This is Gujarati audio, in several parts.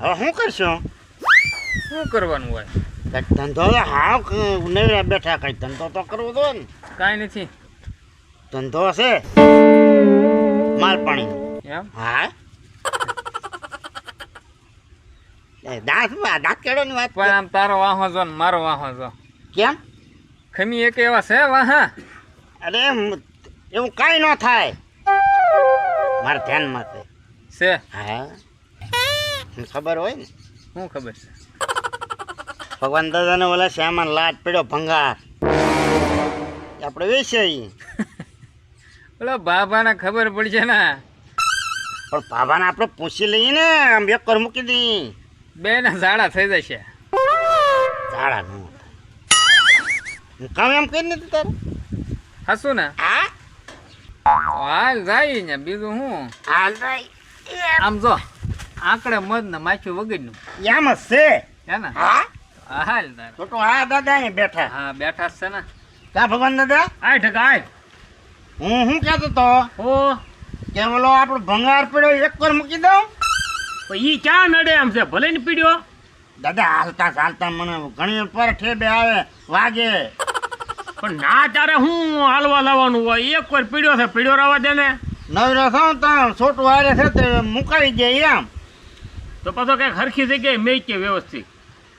હવે શું કરશું? શું કરવાનું હોય? કંઈક ધંધો હાવ નવરા બેઠા કંઈક ધંધો તો કરવો તો ને. કાંઈ નથી. ધંધો છે માલ પાણી. એમ? હા દાંત કેળો ની વાત પણ આમ તારો વાહો જો ને મારો વાહો જો. કેમ? ખમી એક એવા છે વાહા. અરે એવું કાંઈ ન થાય મારા ધ્યાનમાં છે. હા ખબર હોય ને. શું ખબર છે? ભગવાન દાદાને ઓલા શ્યામાન લાટ પડ્યો ભંગાર આપણે વેચાઈ. ઓલો બાબાને ખબર પડશે ને. પણ બાબાને આપણે પૂછી લઈએ ને આમ એકર મૂકી દઈ. બે ને ઝાડા થઈ જશે. ઝાડા ન કામ એમ કરી નથી તારે. હસું ને હા હાલ જાય ને બીજું શું. હાલ ભાઈ આમ જો આંકડે મધ ને માછું વગરનું એમ જ છે. હે ને. હા હાલ તારે. તો હા દાદા અહીં બેઠા. હા બેઠા જ છે ને. ક્યાં ભગવાન દાદા? આય ઠકા આય. હું કહેતો તો ઓ કે ઓલો આપણો ભંગાર પડ્યો એક વાર મૂકી દઉં. ઈ ક્યાં નડે એમ છે ભલે ને પીડ્યો. દાદા હાલતા ચાલતા મને ઘણી પર ઠેબે આવે વાગે. પણ ના તારે હું હાલવા લાવવાનું હોય એક વાર પીડ્યો છે પીડ્યો રહેવા દે ને. નવરો થાવ તો છોટું હારે છે તે મુકાઈ જાય એમ. તો પાછો કઈક હરખી જગ્યાએ મેં કે વ્યવસ્થિત.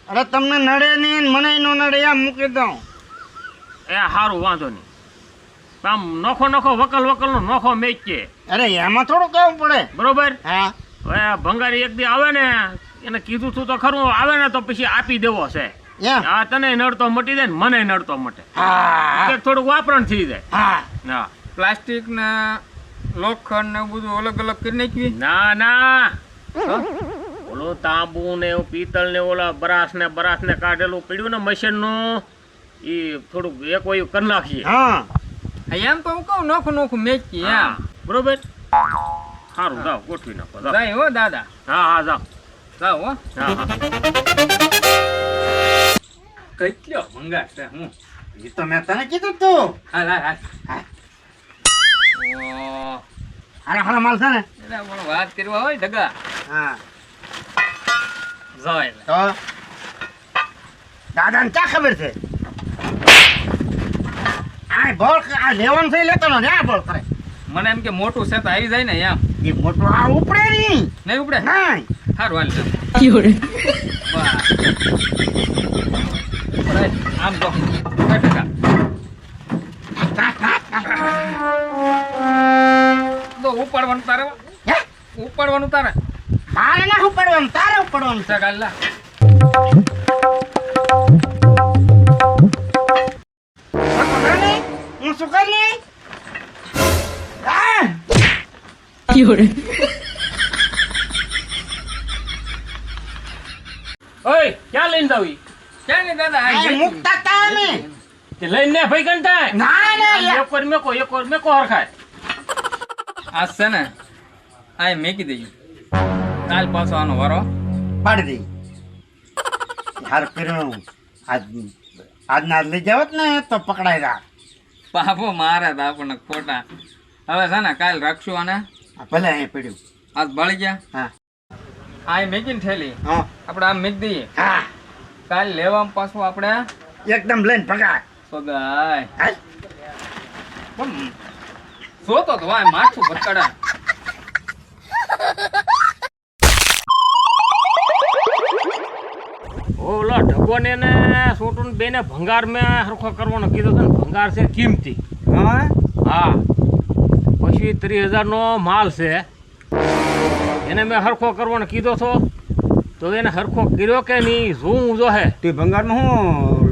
અરે તમને નડે નહીં મને ન નડે એમ મૂકી દઉં. એ સારું વાંધો નહીં. આમ નોખો વકલ નો નોખો મેચ છે. અરે એમાં થોડું કહેવું પડે. બરોબર. હા હવે ભંગારી એક દી આવે ને એને કીધું તું તો ખરું આવે ને તો પછી આપી દેવો છે. એમ આ તને નડતો મટી જાય ને મને નડતો મટે. હા થોડુંક વાપરણ થઈ જાય. હા હા પ્લાસ્ટિક ને લોખંડ ને બધું અલગ કરી નાખવી. ના ઓલું તાંબુ ને એવું પિત્તળ ને ઓલા બરાસ ને કાઢેલું પીડ્યું ને મશીન નું એ થોડુંક એક વાયું કરી નાખીએ. હા એમ તો હું કહું નોખું મેચી. હા બરોબર. સારું જાઓ ગોઠવી નાખો. જાય હો દાદા. હા જાઓ હો. હા કેટલો ભંગાર છે હું. એ તો મેં તને કીધું તું. હાલ હારા માલ છે ને. એટલે પણ વાત કરવા હોય ઢગા. હા જાય તો દાદાને ક્યાં ખબર છે આ બોલ આ લેવાનું છે લેતો ને આ બોલ કરે. મને એમ કે મોટું છે તો આવી જાય ને એમ. એ મોટું આ ઉપડે નહીં. નહીં ઉપડે. નહીં સારું હાલ આમ તો ઉપાડવાનું તારે. ઉપાડવાનું તારે. મારે ના ઉપાડવાનું તારે ઉપાડવાનું છે ગાલ્લા. હું શું કરી ઓય ક્યાં લઈને જાવી? ક્યાં ને દાદા મુકતા તા અમે તે લઈને ને ભાઈ કંટાય. ના એક વાર મેકો હરખાય. આ છે ને આ મેકી દેજો. કાલ પાછો આનો વારો પાડી દઈ. હાર પીરું આજના લઈ જાવત ને તો પકડાઈ જા. પાપો મારે તો આપણને ખોટા. હવે છે ને કાલ રાખશું આને. ભલે અહીં પડ્યું. આજ બળી ગયા. હા આ મેકીને થેલી હા આપણે આમ મેક દઈએ. હા કાલ લેવામાં પાછું આપણે એકદમ લઈને પકડાય. સગાય હાલ. પણ જોતો તો વાય માથું ભટકડા. ઓલા ઢગોને ને સોટું બેને ભંગાર મેં હરખો કરવાનો કીધો છે ને. ભંગાર છે કિંમતી. હા પછી 30,000 નો માલ છે. એને મેં હરખો કરવાનો કીધો છો તો એને હરખો કર્યો કે નહીં જોવું જો હે. તે ભંગારમાં હું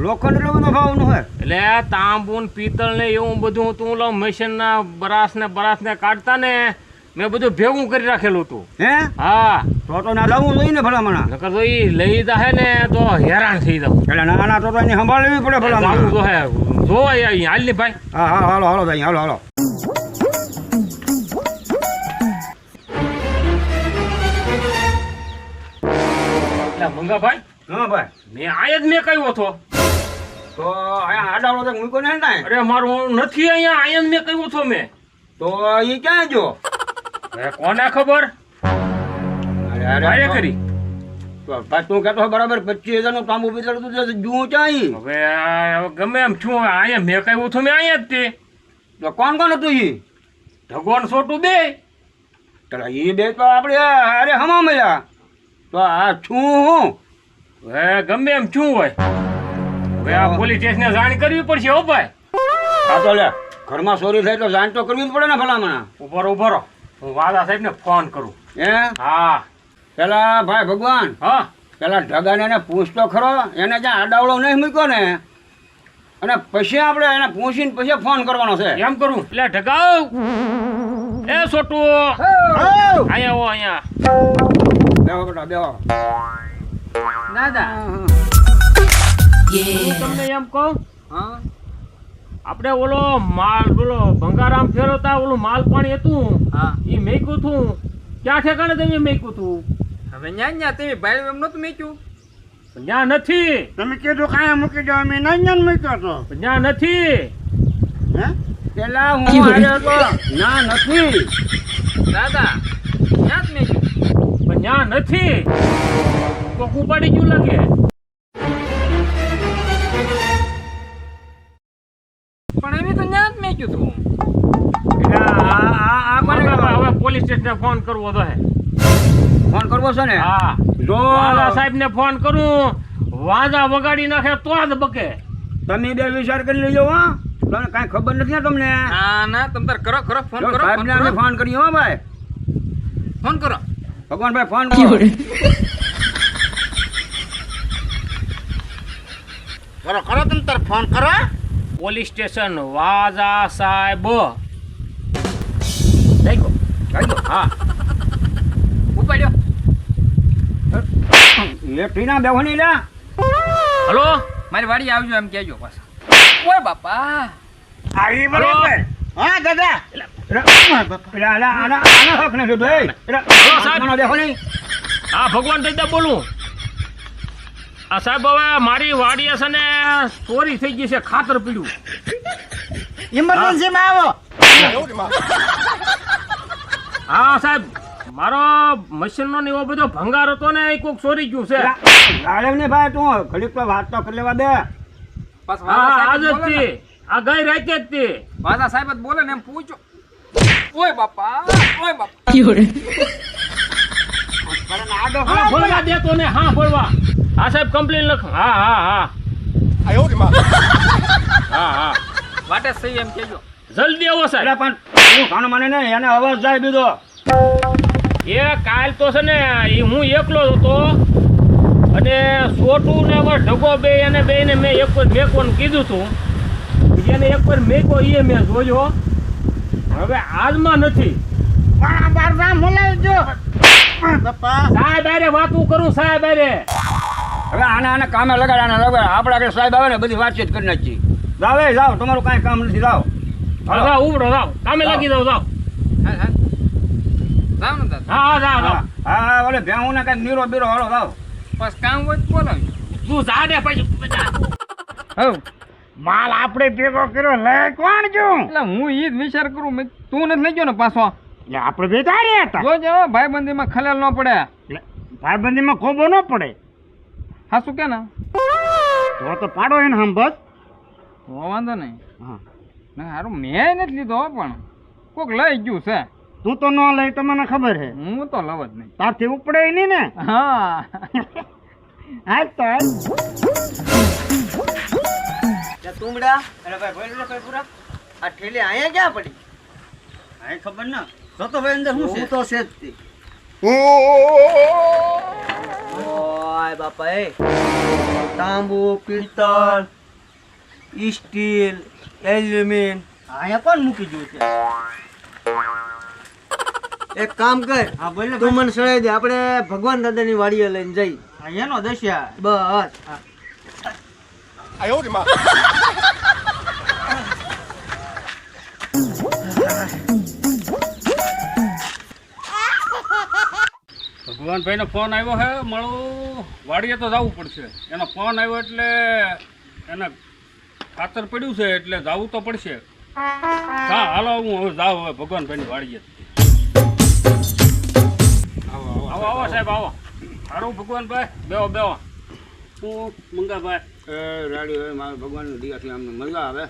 લોખંડ એટલો બધો ભાવનું હોય. એટલે તાંબુ ને પિત્તળ ને એવું બધું તું લો મશીન ના બરાસ ને કાઢતા ને મેં બધું ભેગું કરી રાખેલું હતું. હે હા તો ના લાવવું જોઈએ ને ભલામણા. નકર તો ઈ લઈ જાય ને તો હેરાન થઈ જાવ. એટલે નાના તો એની સંભાળ લેવી પડે ભલામણા. જો હે જો હાલ ની ભાઈ. હા હાલો ભાઈ હાલો. મંગાભાઈ હા ભાઈ મેં આયા જ મેં કહ્યું હતો. તો અહીંયા આડાવડો તો મૂકો ને થાય. અરે મારું નથી અહીંયા આયા જ મેં કહ્યું હતો મેં. તો એ ક્યાં જો કોને ખબર. અરે કરી તો ભાઈ તું કહેતો હોય બરાબર 25,000 નું તાંબુ પિત્તળ તું જુઓ ચાઈ હવે ગમે એમ છું હવે અહીંયા મેં કઈ ઉઠું મેં અહીંયા જ તે તો કોણ કોણ હતું ઈ ભગવાન છોટું બે તારા ઈ બે તો આપણે અરે હમા મળ્યા તો આ છું હું હવે ગમે એમ શું હોય હવે આ પોલીસ સ્ટેશને જાણ કરવી પડશે હો ભાઈ આ તો લે ઘરમાં ચોરી થાય તો જાણ તો કરવી જ પડે ને ભલામણા ઉભો રહો હું વાલા સાહેબને ફોન કરું હે હા પેલા ભાઈ ભગવાન હા પેલા ઢગાને એને પૂછતો ખરો એને જ્યાં આડાવડો નહીં મૂક્યો ને અને પછી આપણે એને પૂછીને પછી ફોન કરવાનો છે એમ કરું એટલે ઢગાવ એ છોટું અહીંયા આવો અહીંયા બેહો બેટા બેહો દાદા હું તમને એમ કહું હા આપણે ઓલો ભંગારામ ફેરવતા ઓલું માલ પાણી હતું હા એ મેક્યું હતું ક્યાં ઠેકાણે તમે મેક્યું હતું હવે ન્યા તમે ભાઈ એમ નતું મેક્યું ત્યાં નથી તમે કીધું કાંઈ મૂકી દો અમે નહીં મૂક્યો તો ત્યાં નથી હે પેલા હું આવ્યો તો ના નથી દાદા ન્યા જ મેક્યું પણ ત્યાં નથી કોક ઉપાડી ગયું લાગે પણ એમ તો ન્યા જ મેક્યું તું એટલે આ કોને હવે પોલીસ સ્ટેશને ફોન કરવો તો હે ફોન કરવો છે ને હા જો વાલા સાહેબને ફોન કરું વાજા વગાડી નાખે તો જ બકે તમે બે વિચાર કરી લેજો હા તમને કાંઈ ખબર નથી ને તમને ના ના તમે તાર કરો કરો ફોન કરો સાહેબને અમે ફોન કર્યો હો ભાઈ ફોન કરો ભગવાનભાઈ ફોન કરો કરો તમે તાર ફોન કરો પોલીસ સ્ટેશન વાજા સાહેબ દેખો હા ઉપાડ્યો એ ટીના બેહો નહીં લે હલો મારી વાડી આવજો એમ કહેજો પાછા ઓય બાપા આવી બરાબર હા દાદા પેલા આના હક ને લીધો એ સાહેબ. બેહો નહીં હા ભગવાન દાદા બોલું આ સાહેબ હવે મારી વાડીએ છે ને ચોરી થઈ ગઈ છે ખાતર પીડ્યું ઇમરજન્સીમાં આવો હા સાહેબ મારો મશીનનો ને એવો બધો ભંગાર હતો ને એ કોક ચોરી ગયું છે ગાળે ને ભાઈ તું ઘડીક તો વાત તો કરી લેવા દે બસ હા વાલા આજ સાહેબ જ બોલે ને. તે આ ગઈ રાતે જ તે વાલા સાહેબ જ બોલે ને એમ પૂછો ઓય બાપા ઓય બાપા હા બોલવા દેતો ને હા બોલવા હા સાહેબ કમ્પ્લેન લખ હા હા હા હા હા વાટે સહી એમ કહેજો જલ્દી આવો સાહેબ એટલે પણ હું ખાનો મને ને એને અવાજ જાય બીજો એ કાલ તો છે ને એ હું એકલો જ હતો અને છોટું ને અમારે ઢગો બે એને બેને મેં એક વાર મેકવાનું કીધું હતું એને એક વાર મેકો એ મેં જોયો હવે આજમાં નથી પણ બાર નામ બોલાવજો બાપા સાહેબ અરે વાતું કરું સાહેબ અરે હવે આને કામે લગાડ આપણે આગળ સાહેબ આવે ને બધી વાતચીત કરી નાખી જાવ એ જાઓ તમારું કાંઈ કામ નથી જાઓ જાઓ ઉભરો જાઓ કામે લાગી જાઓ જાઓ હા હા જાવ ને દાદા હા હા જાઓ જાઓ હા હા ઓલે ભેહું ને કાંઈક નીરો બીરો હાલો જાઓ બસ કામ હોય તો બોલાવજો તું જા દે પછી હવ માલ આપણે ભેગો કર્યો લે કોણ છું એટલે હું ઈ જ વિચાર કરું મેં તું નથી લઈ ગયો ને પાછો એટલે આપણે બે તારે હતા જોજો ભાઈબંધીમાં ખલેલ ન પડે એટલે ભાઈબંધીમાં ખોબો ન પડે હા શું કે ને તો તો પાડો એને હમ બસ વાંધો નહીં હા ના હારું મેં નથી લીધો હો, પણ કોક લઈ ગયું છે તું તો ન લઈ તો મને ખબર છે હું તો લવ જ નહીં તારથી ઉપડે નહીં ને હા હાલ તો હાલ. તુમડા અરે ભાઈ બોલ લે ભાઈ પૂરા આ ઠેલી અહીંયા ક્યાં પડી હાય ખબર ના તો ભાઈ અંદર હું તો છે જ તે ઓય બાપા એ તાંબુ પિત્તળ સ્ટીલ એલ્યુમિન અહીંયા કોણ મૂકી ગયું છે એક કામ કર હા બોલ ને તું મને સડાઈ દે આપણે ભગવાન દાદાની વાડીએ લઈને જઈ અહીંયાનો દશા બસ ભગવાનભાઈનો ફોન આવ્યો હે મળું વાડીએ તો જવું પડશે એનો ફોન આવ્યો એટલે એને ખાતર પડ્યું છે એટલે જવું તો પડશે હા હાલો હું હવે જાઉં હવે ભગવાનભાઈની વાડીએ આવો આવો આવો સાહેબ આવો હારું ભગવાનભાઈ બેહો બેહો હું મંગાભાઈ એ રેડી હોય મારે ભગવાનની દિયાથી અમને મજા આવે.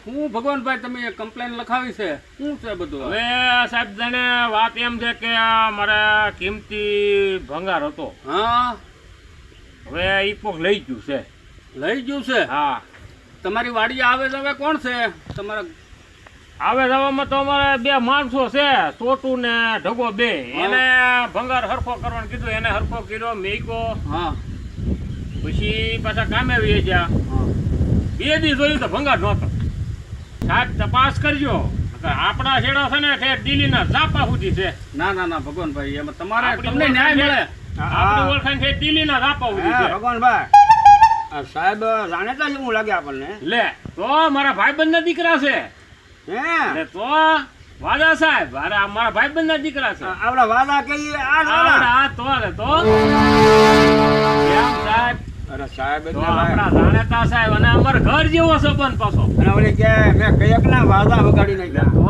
હું ભગવાનભાઈ તમે કમ્પ્લેન લખાવી છે શું છે બધું હવે સાહેબ જાણે વાત એમ છે કે આ મારા કિંમતી ભંગાર હતો હા હવે ઈ કોક લઈ ગયું છે. લઈ ગયું છે હા તમારી વાડી આવે છે હવે કોણ છે તમારા આવે જવામાં તો અમારે બે માણસો છે ચોટુ ને ઢગો બે એને ભંગાર હરખો કરવાનું કીધું એને હરખો કર્યો મેકો હા પછી પાછા કામે આવી ગયા હા 2 દી જોયું તો ભંગાર નહોતો. સાહેબ તપાસ કરજો આપણા છેડા છે ને તે દિલ્હીના ઝાપા સુધી છે. ના ના ના ભગવાનભાઈ એમાં તમારે આપણી તમને ન્યાય મળે આપણી ઓળખાણ છે દિલ્હીના ઝાપા સુધી હે છે. ભગવાનભાઈ આ સાહેબ જાણેતા જેવું લાગે આપણને. લે તો મારા ભાઈબંધના દીકરા છે. હે લે તો વાદા સાહેબ અરે આ મારા ભાઈબંધના દીકરા છે. આપણા વાદા કહીએ આ વાદા. આ તો લે તો એમ સાહેબ અરે સાહેબ તો એટલે ભાઈ. આપણા જાણેતા સાહેબ અને અમારા ઘર જેવો સંબંધ પાછો અને ઓલી કે મેં કયકના વાદા વગાડી નાખ્યા. તો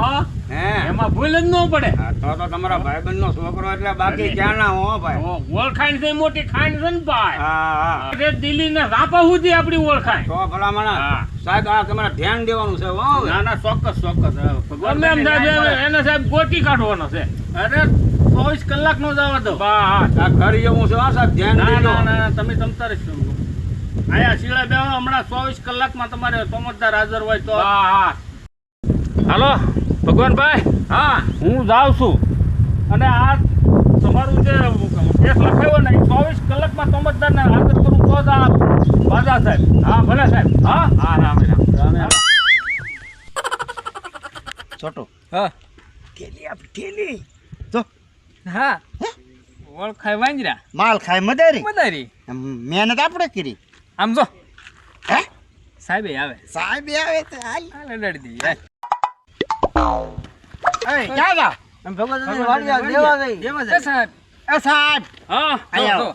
હે એમાં ભૂલ જ ન પડે. હા, તો તમારા ભાઈબંધનો છોકરો એટલે બાકી ક્યાં ના હો ભાઈ. તો ઓળખાણ છે મોટી ખાણ છે ને ભાઈ. હા હા અરે દિલ્હીના ઝાપા સુધી આપણી ઓળખાણ. તો ભલા માણસ હા. સાહેબ આ તમારે ધ્યાન દેવાનું છે હો હવે. ના ના ચોક્કસ ચોક્કસ ગમે એમ થાય છે, એને સાહેબ ગોતી કાઢવાનો છે. અરે 24 કલાક નો જવા દો બા આ ઘર જેવું છે હા સાહેબ ધ્યાન ના દેજો. ના ના તમે તમતારે જ છો આયા શીળા બેહો હમણાં 24 કલાકમાં તમારે તોમતદાર હાજર હોય તો હા હાલો ભગવાનભાઈ હા હું જાઉં છું અને આ તમારું જે કેસ લખાયો ને એ 24 કલાકમાં તોમતદારને હાજર કરું તો જ આ વાદા સાહેબ હા ભલે સાહેબ હા હા રામ રામ રામ. છોટો હા થેલી આપી થેલી જો હા ઓળખાય વાંજરા માલ ખાય મદારી મદારી મહેનત આપણે કરી. આમ જો હે સાહેબે આવે સાહેબ આવે તો હાલ. હાલ લડી દી એ ક્યાં જા ભગવાનની વાડી આ દેવા ગઈ એ સાહેબ એ સાહેબ હા અહીંયા જો, આવો.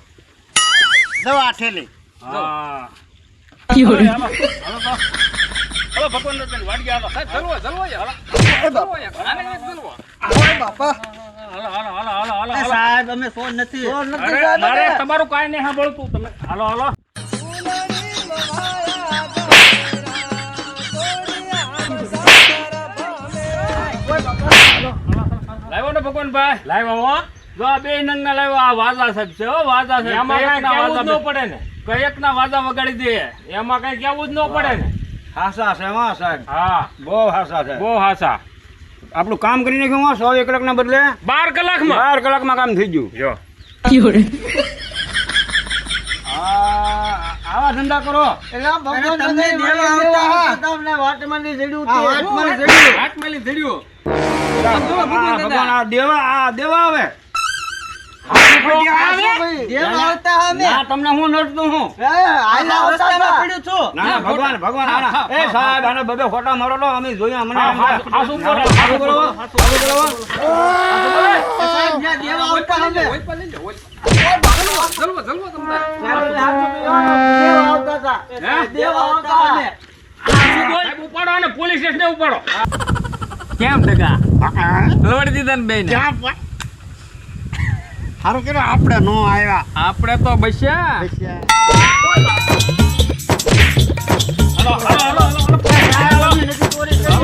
દવા થેલી હા હલો ભગવાન રતન વાડી આવો સાહેબ જલવો જલવો હાલો બાપા હાલો હાલો હાલો હાલો હાલો એ સાહેબ અમે સોન નથી અરે મારે તમારું કાંઈ નહીં સાંભળતું તમે હાલો હાલો લાવ્યો ને ભગવાનભાઈ લાવ્યા હો જો આ બે નંગના લાવ્યો આ વાજા સાહેબ છે હો વાજા છે એમાં કઈ કયકના કેવું જ ન વાજા પડે ને કયકના વાજા વગાડી દે એમાં કઈ કેવું જ ન પડે ને હાસા છે હા સાહેબ હા બહુ હાસા છે. બહુ હાસા આપણું કામ કરી નાખ્યું હો 100 કલાકના બદલે 12 કલાકમાં 12 કલાકમાં કામ થઈ ગયું. જો આવા ધંધા કરો. ભગવાન તમને દેવા આવતા તમને વાટમાંથી જડ્યું આ વાટમાં જડ્યું હાથમાં લઈ ધર્યું ભગવાન આ દેવા આવે. દેવા આવતા અમે ના તમને હું નડતું હું. આલા રસ્તામાં પડ્યું છું ના ના ભગવાન આના એ સાહેબ આને બબે ફોટા મારો લો અમે જોયા મને હાસું બોલો, હાસું બોલો. સાહેબ જ્યાં દેવા આવતા અમે જલવો જલવો તમને દેવા આવતા હતા દેવા આવતા અમે સાહેબ ઉપાડો અને પોલીસ સ્ટેશને ઉપાડો. કેમ ટકા લવડી દીધા ને બેન સારું કર્યું આપણે નો આવ્યા. આપણે તો બસ્યા હાલો હાલો હાલો હાલો. નથી ચોરી કરી.